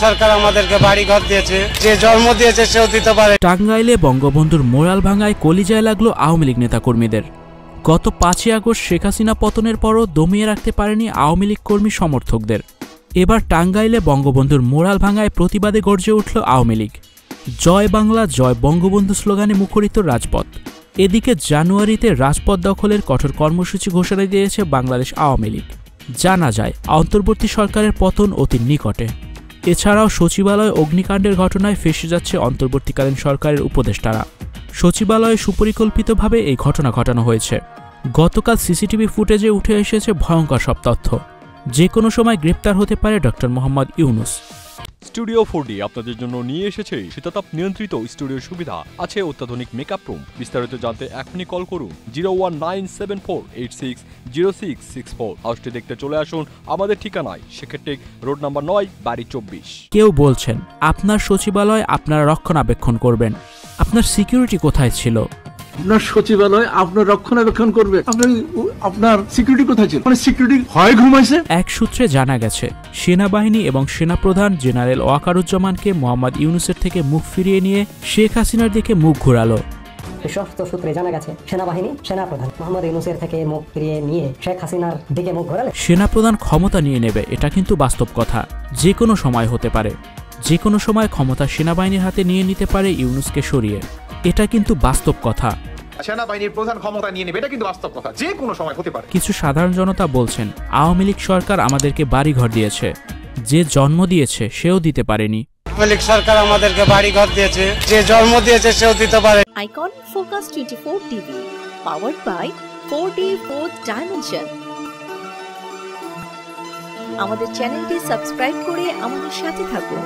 সরকার আমাদেরকে বাড়ি ঘর দিয়েছে, যে জন্ম দিয়েছে সেও দিতে পারে। টাঙ্গাইলে বঙ্গবন্ধুর মোরাল ভাঙায় কলিজায় লাগলো আওয়ামী লীগ নেতাকর্মীদের। গত 5ই আগস্ট শেখ হাসিনা পতনের পরও দমিয়ে রাখতে পারেনি আওয়ামী লীগ কর্মী সমর্থকদের। এবার টাঙ্গাইলে বঙ্গবন্ধুর মোরাল ভাঙায় প্রতিবাদে গর্জে উঠল আওয়ামী লীগ। জয় বাংলা জয় বঙ্গবন্ধু স্লোগানে মুখরিত রাজপথ। এদিকে জানুয়ারিতে রাজপথ দখলের কঠোর কর্মসূচি ঘোষণা দিয়েছে বাংলাদেশ আওয়ামী লীগ। জানা যায় অন্তর্বর্তী সরকারের পতন অতি নিকটে। এছাড়াও সচিবালয় অগ্নিকাণ্ডের ঘটনায় ফেঁসে যাচ্ছে অন্তর্বর্তীকালীন সরকারের উপদেষ্টারা। সচিবালয়ে সুপরিকল্পিতভাবে এই ঘটনা ঘটানো হয়েছে। গতকাল সিসিটিভি ফুটেজে উঠে এসেছে ভয়ঙ্কর সব তথ্য। যে কোনো সময় গ্রেপ্তার হতে পারে doctor Mohammad Yunus. Studio 4D আপনাদের জন্য নিয়ে এসেছে শীতাতাপ নিয়ন্ত্রিত স্টুডিওর সুবিধা, আছে অত্যাধুনিক মেকআপ রুম। বিস্তারিত জানতে এখনই কল করুন 01974860664। হাউসটি দেখতে চলে আসুন আমাদের ঠিকানায় শেখেরটেক রোড নাম্বার 9 বাড়ি 24। কেউ বলছেন আপনার সচিবালয় আপনারা রক্ষণাবেক্ষণ করবেন, আপনার সিকিউরিটি কোথায় ছিল? আপনার সচিবালয় আপনার রক্ষণাবেক্ষণ করবে, আপনার সিকিউরিটি কোথায় ছিল? মানে সিকিউরিটি হয় ঘুমাইছে। এক সূত্রে জানা গেছে সেনাবাহিনী এবং সেনাপ্রধান জেনারেল ওয়াকারুজ্জামানকে মোহাম্মদ ইউনুসের থেকে মুখ ফিরিয়ে নিয়ে শেখ হাসিনার দিকে মুখ ঘুরালো। বিশ্বস্ত সূত্রে জানা গেছে সেনাবাহিনী সেনাপ্রধান মোহাম্মদ ইউনুসের থেকে মুখ ফিরিয়ে নিয়ে শেখ হাসিনার দিকে মুখ ঘোরালে সেনাপ্রধান ক্ষমতা নিয়ে নেবে, এটা কিন্তু বাস্তব কথা। যে কোনো সময় হতে পারে, যে কোনো সময় ক্ষমতা সেনাবাহিনীর হাতে নিয়ে নিতে পারে ইউনুসকে সরিয়ে, এটা কিন্তু বাস্তব কথা। সেনাবাহিনীর প্রধান ক্ষমতা নিয়ে নেবে, এটা কিন্তু বাস্তব কথা, যে কোনো সময় হতে পারে। কিছু সাধারণ জনতা বলছেন আওয়ামী লীগ সরকার আমাদেরকে বাড়িঘর দিয়েছে, যে জন্ম দিয়েছে সেও দিতে পারেনি। আওয়ামী লীগ সরকার আমাদেরকে বাড়ি ঘর দিয়েছে, যে জন্ম দিয়েছে সেও দিতে পারে। Icon focus 24 TV powered by 4D Fourth Dimension। আমাদের চ্যানেলটি সাবস্ক্রাইব করে আমাদের সাথে থাকুন।